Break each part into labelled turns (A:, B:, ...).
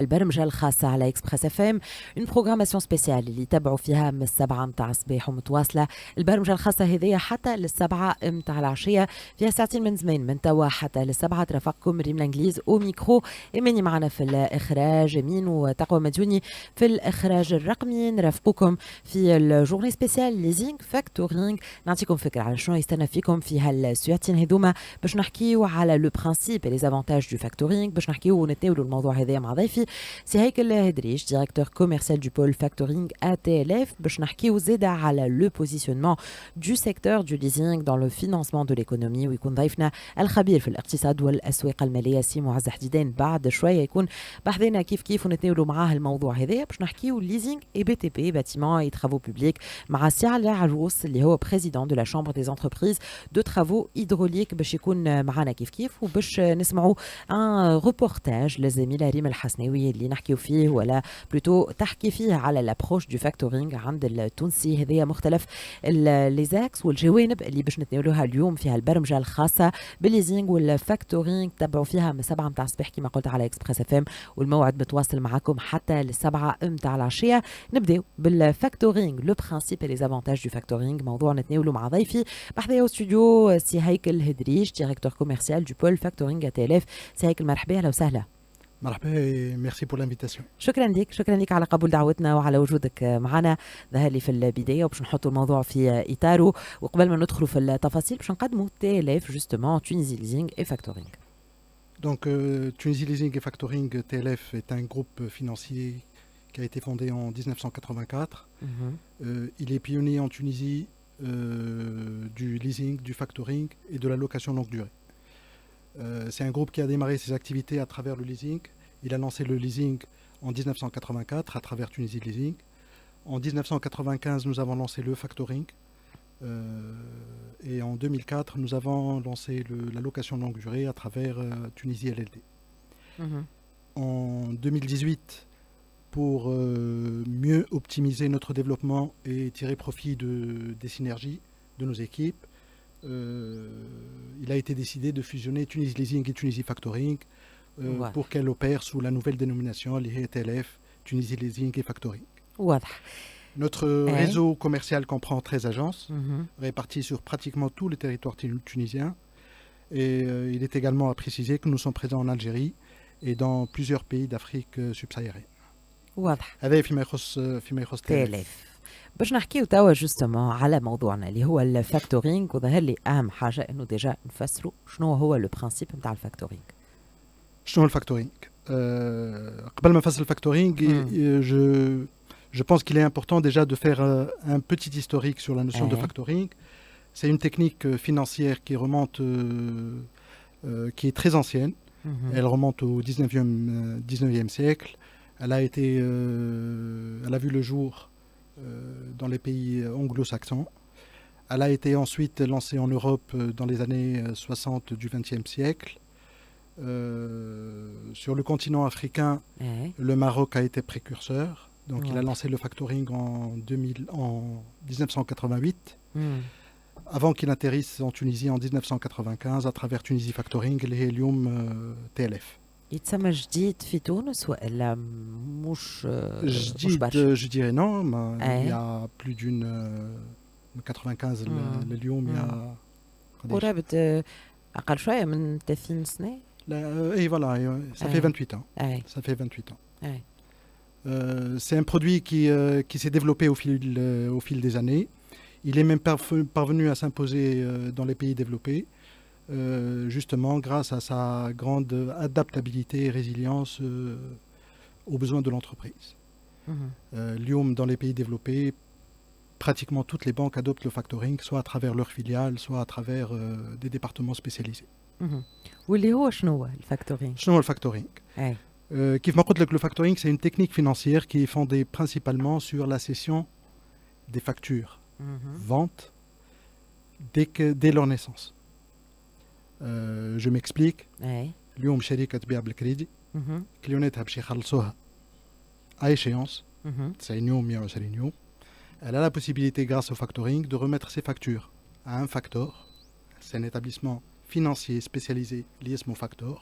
A: البرمجة الخاصة على إكسبريس اف ام اون بروغراماسيون سبيسيال اللي يتبعوا فيها من السبعة متاع الصباح ومتواصلة. البرمجة الخاصة هذه حتى للسبعة متاع العشية، فيها ساعتين من زمان من توا حتى للسبعة. ترافقكم ريم الانجليز او ميكرو، إيماني معنا في الإخراج، يمين وتقوى مديوني في الإخراج الرقمي. نرافقكم في الجورني سبيسيال ليزينغ فاكتورينغ، نعطيكم فكرة على شنو يستنى فيكم في هالساعتين هذوما باش نحكيو على لو برانسيب لي زافونتاج دو فاكتورينغ، باش نحكيو ونتناولوا الموضوع هذا مع ضيفي سي هيكل هدريش ديريكتور كوميرسيال دو بول فاكتورينغ ATLF، باش نحكيو زيدا على لو بوزيشنمون دو سيكتور دو ليزينغ دون لو فينانسمون دو ليكونومي. ويكون ضيفنا الخبير في الاقتصاد والاسواق الماليه سي معز حديدان بعد شويه يكون بحذنا كيف ونتناولوا معاه الموضوع هذا باش نحكيو ليزينغ اي بي تي بي باتيمون اي ترافو بوبليك مع سي علي عروس اللي هو بريزيدون دو لا شامبر دي انتربريز دو ترافو هيدروليك، باش يكون معنا كيف وباش نسمعوا ان ريبورتاج للزميله ريم الحسناوي اللي نحكيو فيه ولا بلوتو تحكي فيه على لابروش دو فاكتورينغ عند التونسي. هذه مختلف لي زاكس والجوانب اللي باش نتناولوها اليوم فيها البرمجه الخاصه بالليزينغ والفاكتورينغ. تابعوا فيها من 7 متاع الصباح كما قلت على اكسبريس اف ام، والموعد متواصل معكم حتى للسبعة متاع العشيه. نبداو بالفاكتورينغ، لو برانسيب لي زافونتاج دو فاكتورينغ، موضوع نتناولوا مع ضيفي بحذايا استوديو سي هيكل هدريش ديريكتور كوميرسيال دو بول فاكتورينغ ATLF. سي هيكل مرحبا، اهلا وسهلا.
B: مرحبا et merci pour l'invitation.
A: شكرا لك على قبول دعوتنا وعلى وجودك معنا. ظهر لي في البدايه وباش نحطوا الموضوع في اطاره، وقبل ما ندخلوا في التفاصيل باش نقدموا TLF justement Tunisie Leasing et Factoring.
B: Donc Tunisie Leasing et Factoring TLF est un groupe financier qui a été fondé en 1984. Il est pionnier en Tunisie du leasing, du factoring et de la location longue durée. C'est un groupe qui a démarré ses activités à travers le leasing. Il a lancé le leasing en 1984 à travers Tunisie Leasing. En 1995, nous avons lancé le factoring. Et en 2004, nous avons lancé la location longue durée à travers Tunisie LLD. En 2018, pour mieux optimiser notre développement et tirer profit des synergies de nos équipes, il a été décidé de fusionner Tunisie Leasing et Tunisie Factoring pour qu'elle opère sous la nouvelle dénomination, les TLF, Tunisie Leasing et Factoring. Notre réseau commercial comprend 13 agences réparties sur pratiquement tous les territoires tunisiens. Et il est également à préciser que nous sommes présents en Algérie et dans plusieurs pays d'Afrique subsaharienne. هذا فيما يخص TLF.
A: باش نحكيو توا جوستومون على موضوعنا اللي هو الفاكتورينغ، وظهر لي اهم حاجه انه ديجا نفسروا شنو هو لو برانسيب نتاع الفاكتورينغ.
B: شنو الفاكتورينغ؟ قبل ما نفسر الفاكتورينغ je pense qu'il est important déjà de faire un petit historique sur la notion de factoring. C'est une technique financière qui remonte qui est très ancienne. Elle remonte au 19e siècle. Elle a vu le jour dans les pays anglo-saxons. Elle a été ensuite lancée en Europe dans les années 60 du XXe siècle. Sur le continent africain, le Maroc a été précurseur. Donc il a lancé le factoring en 1988, avant qu'il atterrisse en Tunisie en 1995 à travers Tunisie Factoring et Helium TLF.
A: يتسمى جديد في تونس ولا مش
B: جديد؟ je dirais non, mais il y a plus d'une 95 اليوم il y a
A: قرابة أقل شوية من 30 سنة.
B: Et voilà, ça fait 28 ans. Ça fait 28 ans. C'est un produit qui s'est développé au fil des années. Il est même parvenu à s'imposer dans les pays développés, justement grâce à sa grande adaptabilité et résilience aux besoins de l'entreprise. Lyon, dans les pays développés, pratiquement toutes les banques adoptent le factoring, soit à travers leurs filiales, soit à travers des départements spécialisés.
A: واللي هو شنو هو الفاكتورينغ؟
B: شنو هو الفاكتورينغ؟ كيف ما قلت لك, le factoring c'est une technique financière qui est fondée principalement sur la cession des factures, vente dès leur naissance. Je m'explique. اليوم شركة تبيع بالكريدي كليوناتها باش يخلصوها à échéance 90 يوم 120 يوم. Elle a la possibilité grâce au factoring de remettre ses factures à un factor. C'est un établissement financier spécialisé lié à mon factor.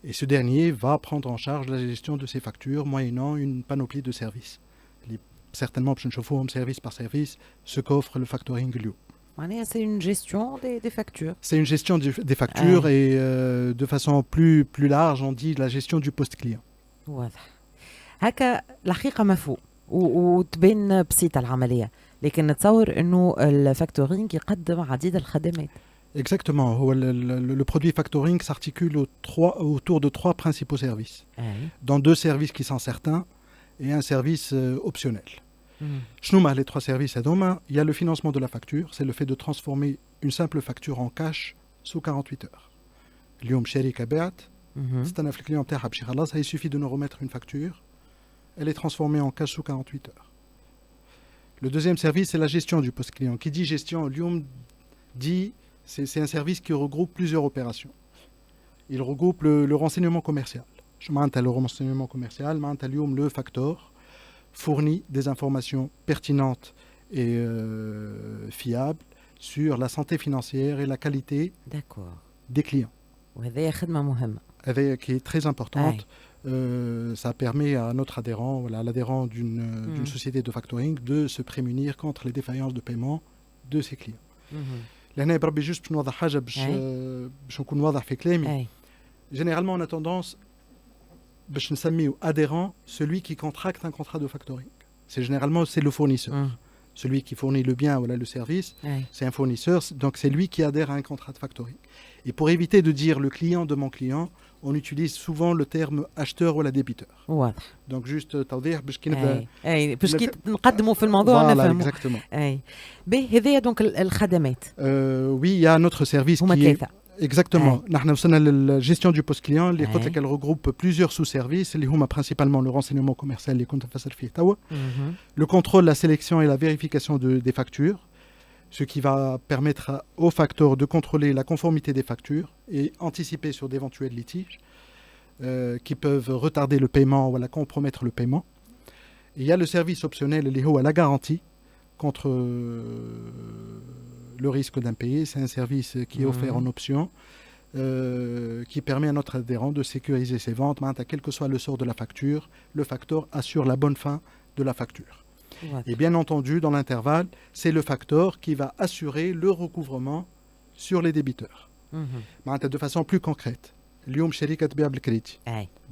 B: Et ce dernier va prendre en charge la gestion de ces factures moyennant une panoplie de services. Certainement, je ne service par service, ce qu'offre le factoring اليوم.
A: C'est une gestion des factures.
B: C'est une gestion des factures et de façon plus large, on dit la gestion du post-client.
A: واضح. هكا الحقيقة مفهوم وتبين بسيطة العملية، لكن نتصور إنه الفاكتورينج يقدم عديد الخدمات.
B: Exactement. Le produit factoring s'articule autour de trois principaux services. Dans deux services qui sont certains et un service optionnel. Les trois services à demain, il y a le financement de la facture, c'est le fait de transformer une simple facture en cash sous 48 heures. اليوم شركة بعت تستنى في الكليون تاعها باش يخلصها, il suffit de nous remettre une facture, elle est transformée en cash sous 48 heures. Le deuxième service, c'est la gestion du post-client. Qui dit gestion, اليوم dit c'est un service qui regroupe plusieurs opérations. Il regroupe le renseignement commercial. Le renseignement commercial, le facteur fournit des informations pertinentes et fiables sur la santé financière et la qualité des clients. Qui est très importante. Ça permet à notre adhérent, à l'adhérent d'une société de factoring de se prémunir contre les défaillances de paiement de ses clients. لهنا بربي جوست باش نوضح حاجه باش نكون واضح في كلامي. Généralement on a tendance باش نسميه adhérent celui qui contracte un contrat de factoring. C'est le fournisseur. Celui qui fournit le bien ou le service, c'est un fournisseur, donc c'est lui qui adhère à un contrat de factoring. Et pour éviter de dire le client de mon client, on utilise souvent le terme acheteur ou débiteur. Donc juste توضيح باش كي نبدا
A: باش كي نقدموا في الموضوع نفهموا.
B: Exactement.
A: هذه دونك الخدمات.
B: Oui, il y a un autre service qui est exactement. نحن وصلنا للgestion du post client اللي قلت لك elle regroupe plusieurs sous-services اللي هما principalement le renseignement commercial اللي كنت نفسر فيه توا. Le contrôle, la sélection et la vérification des factures, ce qui va permettre aux facteurs de contrôler la conformité des factures et anticiper sur d'éventuels litiges qui peuvent retarder le paiement ou compromettre le paiement. Et il y a le service optionnel, la garantie contre le risque d'impayé. C'est un service qui est offert en option, qui permet à notre adhérent de sécuriser ses ventes. Quel que soit le sort de la facture, le facteur assure la bonne fin de la facture. Et bien entendu, dans l'intervalle, c'est le facteur qui va assurer le recouvrement sur les débiteurs. De façon plus concrète. اليوم شركة تبيع بالكريدي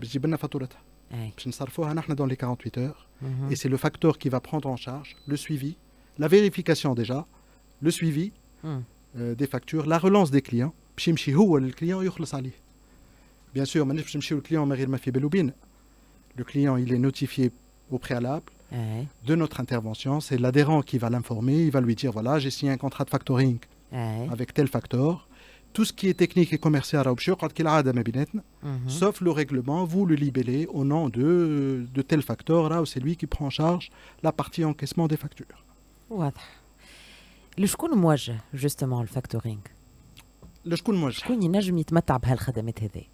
B: بتجيب لنا فاتورتها باش نصرفوها نحن dans les 48 heures. Et c'est le facteur qui va prendre en charge le suivi, la vérification déjà, le suivi des factures, la relance des clients باش يمشي هو للكليون يخلص عليه. Bien sûr, مانيش باش نمشيو للكليون من غير ما في بالو بينا. Le client, il est notifié au préalable de notre intervention. C'est l'adhérent qui va l'informer. Il va lui dire, voilà, j'ai signé un contrat de factoring avec tel facteur. Tout ce qui est technique et commercial, sauf le règlement, vous le libellez au nom de tel facteur. Là, c'est lui qui prend en charge la partie encaissement des factures.
A: لشكون موجه justement الفاكتورينج؟
B: لشكون موجه؟
A: شكون ينجم يتمتع بهالخدمات هذه؟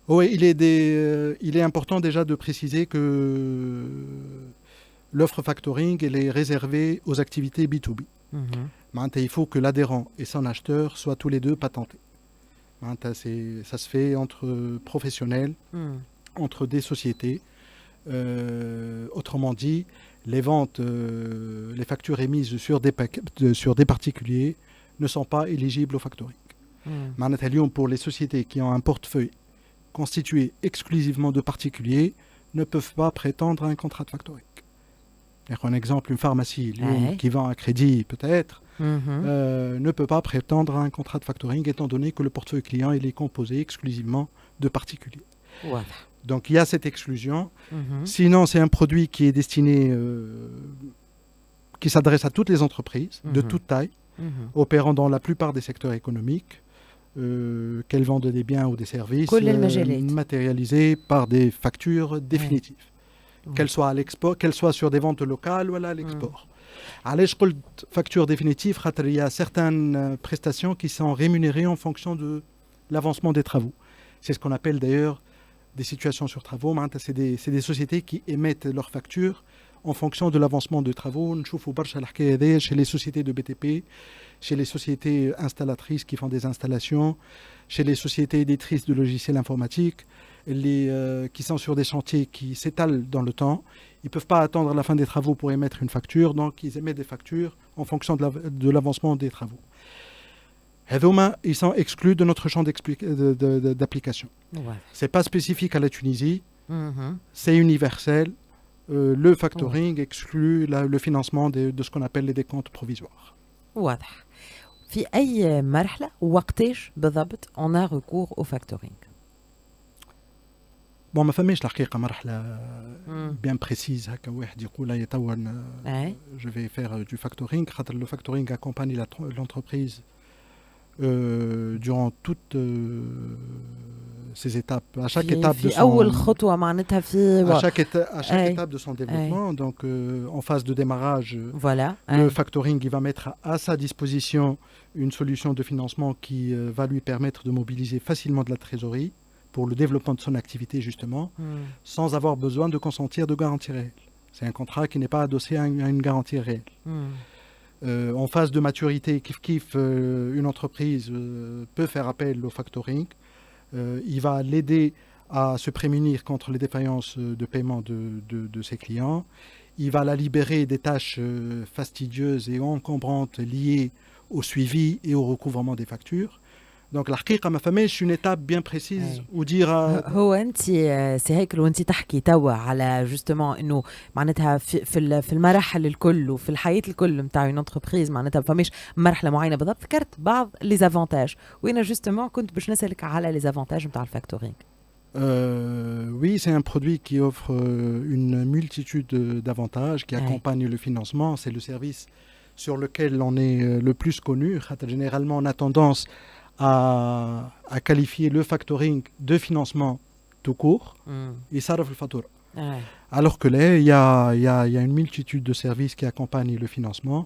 B: Oui, il est important déjà de préciser que l'offre factoring elle est réservée aux activités B2B. Il faut que l'adhérent et son acheteur soient tous les deux patentés. Ça se fait entre professionnels, entre des sociétés. Autrement dit, les ventes, les factures émises sur des particuliers ne sont pas éligibles au factoring. Pour les sociétés qui ont un portefeuille constitué exclusivement de particuliers ne peuvent pas prétendre à un contrat de factoring. Un exemple, une pharmacie qui vend un crédit peut-être ne peut pas prétendre à un contrat de factoring étant donné que le portefeuille client il est composé exclusivement de particuliers. Donc il y a cette exclusion. Sinon c'est un produit qui est destiné, qui s'adresse à toutes les entreprises de toute taille, opérant dans la plupart des secteurs économiques. Qu'elles vendent des biens ou des services matérialisés par des factures définitives, qu'elles soient à l'export, qu'elles soient sur des ventes locales ou à l'export. Alors, je parle de facture définitive, il y a certaines prestations qui sont rémunérées en fonction de l'avancement des travaux. C'est ce qu'on appelle d'ailleurs des situations sur travaux. C'est des sociétés qui émettent leurs factures en fonction de l'avancement des travaux. نشوفوا برشا الحكاية هذيا chez les sociétés de BTP, chez les sociétés installatrices qui font des installations, chez les sociétés éditrices de logiciels informatiques, qui sont sur des chantiers qui s'étalent dans le temps. Ils ne peuvent pas attendre la fin des travaux pour émettre une facture, donc ils émettent des factures en fonction de l'avancement des travaux. Ils sont exclus de notre champ d'application.
A: Ouais.
B: Ce n'est pas spécifique à la Tunisie,
A: Mhm.
B: c'est universel. Le factoring exclut le financement de ce qu'on appelle les décomptes provisoires.
A: واضح. في أي مرحلة وقتاش بالضبط on a recours au factoring؟
B: ما فماش الحقيقة مرحلة
A: مم.
B: bien précise هكا واحد يقول هيا توا
A: أي.
B: je vais faire du factoring. خاطر le factoring accompagne l'entreprise durant toutes ces étapes, à chaque étape de
A: في أول خطوة معناتها في
B: à chaque
A: أي.
B: étape de son développement. Donc en phase de démarrage,
A: voilà.
B: le
A: أي.
B: factoring il va mettre à sa disposition une solution de financement qui va lui permettre de mobiliser facilement de la trésorerie pour le développement de son activité justement,
A: مم.
B: sans avoir besoin de consentir de garantie réelle. C'est un contrat qui n'est pas adossé à une garantie réelle.
A: مم.
B: En phase de maturité, une entreprise peut faire appel au factoring. Il va l'aider à se prémunir contre les défaillances de paiement de ses clients. Il va la libérer des tâches fastidieuses et encombrantes liées au suivi et au recouvrement des factures. Donc الحقيقة ما فماش une étape bien précise où dire
A: هو انت سي هيكل وانت تحكي توا على جوستومون انه معناتها في المراحل الكل وفي الحياه الكل نتاع اون انتربريز معناتها فماش مرحله معينه بالضبط. ذكرت بعض لي زافونتاج وانا جوستومون كنت باش نسالك على لي زافونتاج نتاع الفاكتورينغ.
B: Oui, c'est un produit qui offre une multitude d'avantages, qui accompagne le financement. C'est le service sur lequel on est le plus connu. Généralement, on a tendance à qualifier le factoring de financement tout court et ça le facture. Alors que là, il y a une multitude de services qui accompagnent le financement.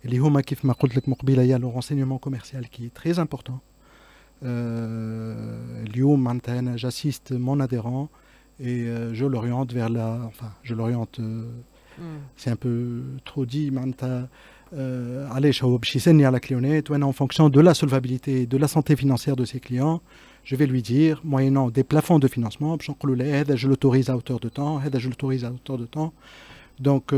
B: Et les homa kif ma قلت لك مقبلة, il y a le renseignement commercial qui est très important. اليوم معناتها أنا j'assiste mon adhérent et je l'oriente vers je l'oriente, c'est un peu trop dit معناتها علاش هو باش يسني على كليونات وانا en fonction de la solvabilité de la santé financière de ses clients je vais lui dire moyennant des plafonds de financement باش نقولوا له هذا je l'autorise à hauteur de temps هذا je l'autorise à hauteur de temps. Donc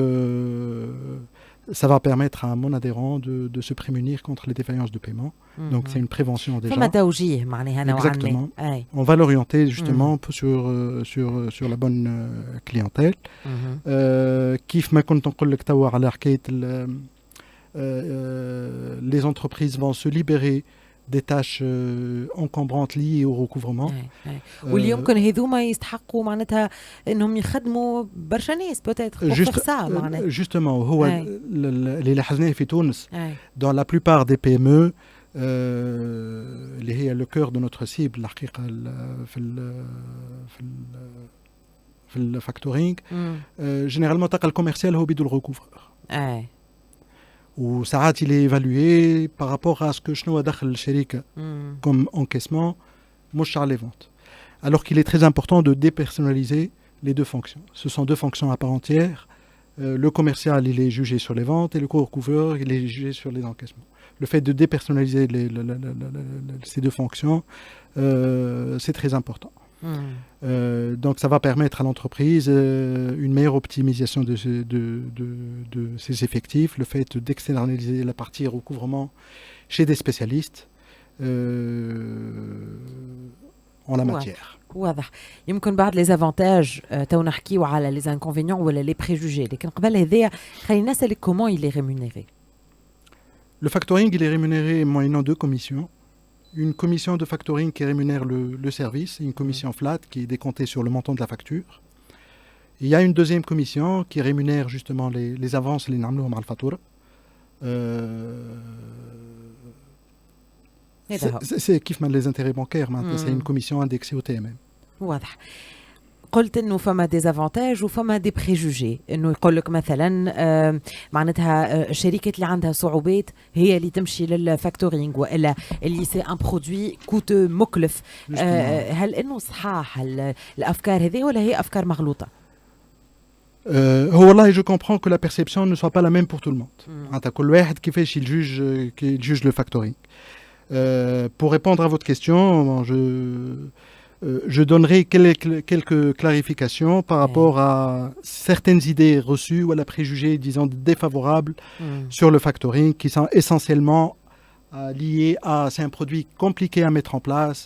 B: ça va permettre à mon adhérent de se prémunir contre les défaillances de paiement. Donc c'est une prévention déjà.
A: فما توجيه معناها نوعا
B: Exactement.
A: ما.
B: On va l'orienter justement sur la bonne clientèle. كيف ما كنت نقول لك توا على حكاية les entreprises vont se libérer des tâches encombrantes liées au recouvrement.
A: واللي يمكن هذوما يستحقوا معناتها انهم يخدموا برشا ناس بوتيتر pour faire ça معناتها.
B: Justement هو اللي لاحظناه في تونس dans la plupart des PME اللي هي le cœur de notre cible الحقيقة في الفاكتورينغ généralement تلقى الكوميرسيال هو بيدو الريكوفرور. وساعات il est évalué par rapport à ce que شنو دخل الشركة comme encaissement مش على les ventes. Alors qu'il est très important de dépersonnaliser les deux fonctions. Ce sont deux fonctions à part entière. Le commercial il est jugé sur les ventes et le co-recouvreur il est jugé sur les encaissements. Le fait de dépersonnaliser ces deux fonctions c'est très important. Donc ça va permettre à l'entreprise une meilleure optimisation de ses effectifs, le fait d'externaliser la partie recouvrement chez des spécialistes en la matière.
A: واضح. يمكن بعد لي زافونتاج تو نحكيو على لي انكونفينيون ولا لي بريجوجي لكن قبل هذايا خلينا نسالك كومون il est rémunéré.
B: Le factoring il est rémunéré moyennant deux commissions. Une commission de factoring qui rémunère le service, une commission flat qui est décomptée sur le montant de la facture. Il y a une deuxième commission qui rémunère justement les avances, les نعملوهم على الفاتورة. C'est كيف ما les intérêts bancaires maintenant, c'est une commission indexée au TMM.
A: واضح. قلت انه فما دي زافونتاج وفما دي بريجوجي انه يقول لك مثلا معناتها الشركات اللي عندها صعوبات هي اللي تمشي للفاكتورينغ والا اللي سي ان برودوي كوت مكلف. هل انه صحاح الافكار هذه ولا هي افكار مغلوطه؟
B: والله je comprends que la perception ne soit pas la même pour tout le monde.
A: مم.
B: انت كل واحد كيفاش il juge le factoring. Pour répondre à votre question, je donnerai quelques clarifications par rapport à certaines idées reçues ou à la préjugés, disons, défavorables
A: مم.
B: sur le factoring qui sont essentiellement liés à c'est un produit compliqué à mettre en place,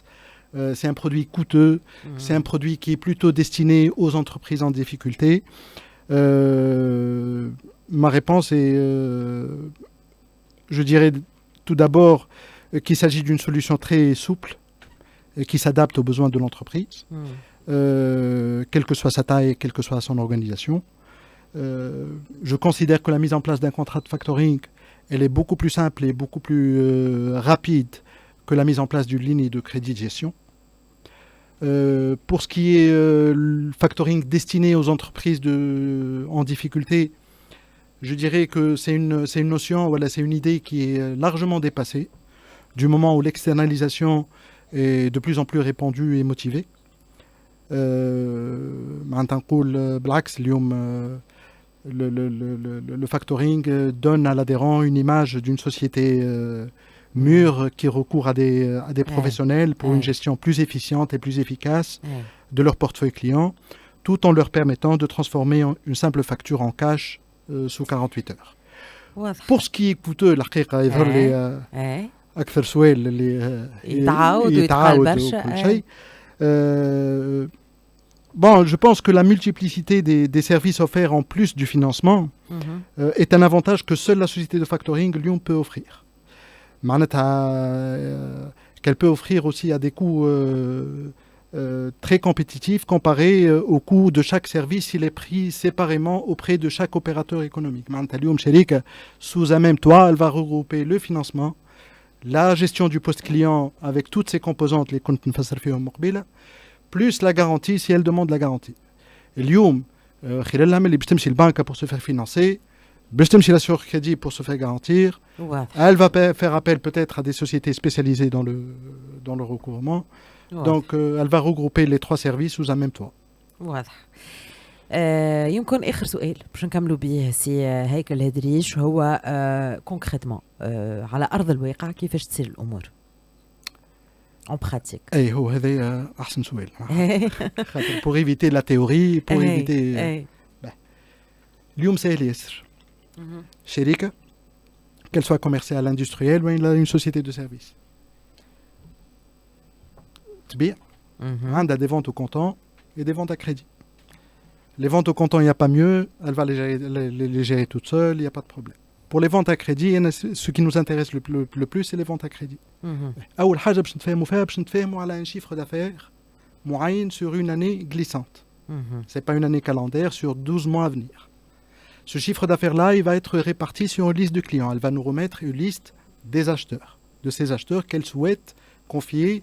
B: c'est un produit coûteux, c'est un produit qui est plutôt destiné aux entreprises en difficulté. Ma réponse est, je dirais tout d'abord qu'il s'agit d'une solution très souple qui s'adapte aux besoins de l'entreprise, quelle que soit sa taille, quelle que soit son organisation. Je considère que la mise en place d'un contrat de factoring, elle est beaucoup plus simple et beaucoup plus rapide que la mise en place d'une ligne de crédit de gestion. Pour ce qui est le factoring destiné aux entreprises en difficulté, je dirais que c'est une notion, voilà, c'est une idée qui est largement dépassée du moment où l'externalisation est de plus en plus répandue et motivée. Le factoring donne à l'adhérent une image d'une société mûre qui recourt à des professionnels pour une gestion plus efficiente et plus efficace de leur portefeuille client, tout en leur permettant de transformer une simple facture en cash sous 48 heures.
A: واضح.
B: Pour ce qui est coûteux, الحقيقة يظهر لي
A: ايه
B: أكثر سؤال اللي
A: يتعاود ويتقال برشا.
B: وكل شيء. Bon, je pense que la multiplicité des services offerts en plus du financement
A: مهم.
B: est un avantage que seule la société de factoring Lyon peut offrir. Qu'elle peut offrir aussi à des coûts très compétitifs comparés au coût de chaque service s'il est pris séparément auprès de chaque opérateur économique. Lyon Sherik, sous un même toit, elle va regrouper le financement, la gestion du poste client avec toutes ses composantes, les comptes mobile, plus la garantie si elle demande la garantie. اليوم خلال العمل اللي باش تمشي البنكة pour se faire financer, باش تمشي l'assureur crédit pour se faire garantir,
A: واضح.
B: elle va faire appel peut-être à des sociétés spécialisées dans le recouvrement.
A: واضح.
B: Donc elle va regrouper les trois services sous un même toit.
A: واضح. يمكن اخر سؤال باش نكملوا به سي هيكل هدريش هو كونكريتمون على ارض الواقع كيفاش تصير الامور اون براتيك.
B: اي هو هذا احسن سؤال. خاطر pour éviter la théorie, pour éviter اليوم سهل ياسر. شركة qu'elle soit commerciale, industrielle ou une société de service. تبيع عندها des ventes au comptant et des ventes à crédit. Les ventes au comptant, il n'y a pas mieux, elle va les gérer toute seule, il n'y a pas de problème. Pour les ventes à crédit, ce qui nous intéresse le plus, c'est les ventes à crédit. أول حاجة باش نتفاهموا فيها باش نتفاهموا على un chiffre d'affaires معين sur une année glissante. C'est pas une année calendaire, sur 12 mois à venir. Ce chiffre d'affaires-là, il va être réparti sur une liste de clients. Elle va nous remettre une liste des acheteurs, de ces acheteurs qu'elle souhaite confier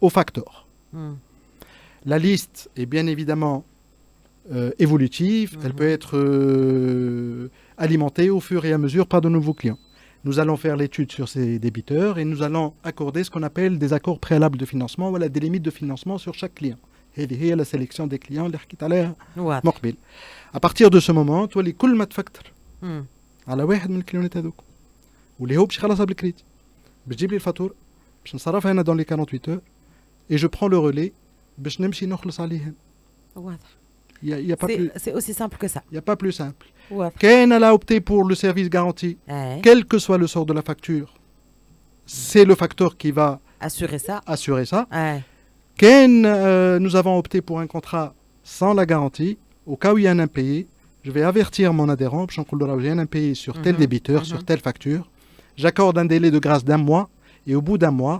B: au factor. La liste est bien évidemment évolutive, elle peut être alimentée au fur et à mesure par de nouveaux clients. Nous allons faire l'étude sur ces débiteurs et nous allons accorder ce qu'on appelle des accords préalables de financement, voilà, des limites de financement sur chaque client. هذه هي la sélection des clients اللي حكيت عليها مقبل. À partir de ce moment, تولي كل ما تفكر على واحد من الكليونات هذوك واللي هو باش يخلصها بالكريدي باش تجيب لي الفاتوره باش نصرفها انا dans les 48 heures et je prends le relais باش نمشي نخلص عليها.
A: واضح.
B: Il y a pas plus.
A: C'est aussi simple que ça.
B: Il y a pas plus simple.
A: واضح.
B: Ken a opté pour le service garanti. Quel que soit le sort de la facture, c'est le facteur qui va assurer ça. Ken, nous avons opté pour un contrat sans la garantie. Au cas où il y a un impayé, je vais avertir mon adhérent, j'ai un impayé sur tel débiteur, sur telle facture. J'accorde un délai de grâce d'1 mois et au bout d'1 mois,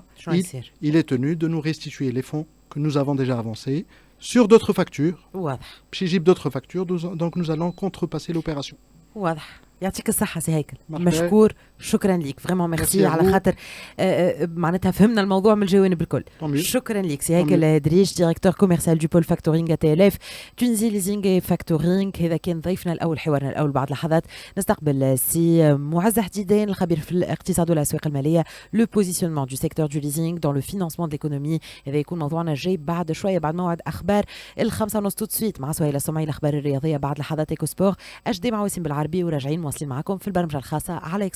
B: il est tenu de nous restituer les fonds que nous avons déjà avancés sur d'autres factures. Puis j'ai d'autres factures, donc nous allons contrepasser l'opération.
A: يعطيك الصحة سي هيكل،
B: مرحبا.
A: مشكور، شكرا ليك فريمون ميرسي على خاطر معناتها فهمنا الموضوع من الجوانب الكل. شكرا ليك سي هيكل دريش ديريكتور كوميرسيال دو بول فاكتورينغ تي اف تونسي ليزينغ فاكتورينغ. هذا كان ضيفنا الاول، حوارنا الاول. بعد لحظات نستقبل سي معز حديدان الخبير في الاقتصاد والاسواق الماليه، لو بوزيشنمون دو سيكتور دو ليزينغ دون لو فينانسمون دو ليكونومي. هذا يكون موضوعنا الجاي بعد شويه، بعد موعد اخبار الخمسة ونص تو سويت مع سهيله السمعي الاخبار الرياضيه. بعد لحظات ايكو سبور اجدي مع وسيم بالعربي، وراجعين مواصلين معكم في البرمجه الخاصه على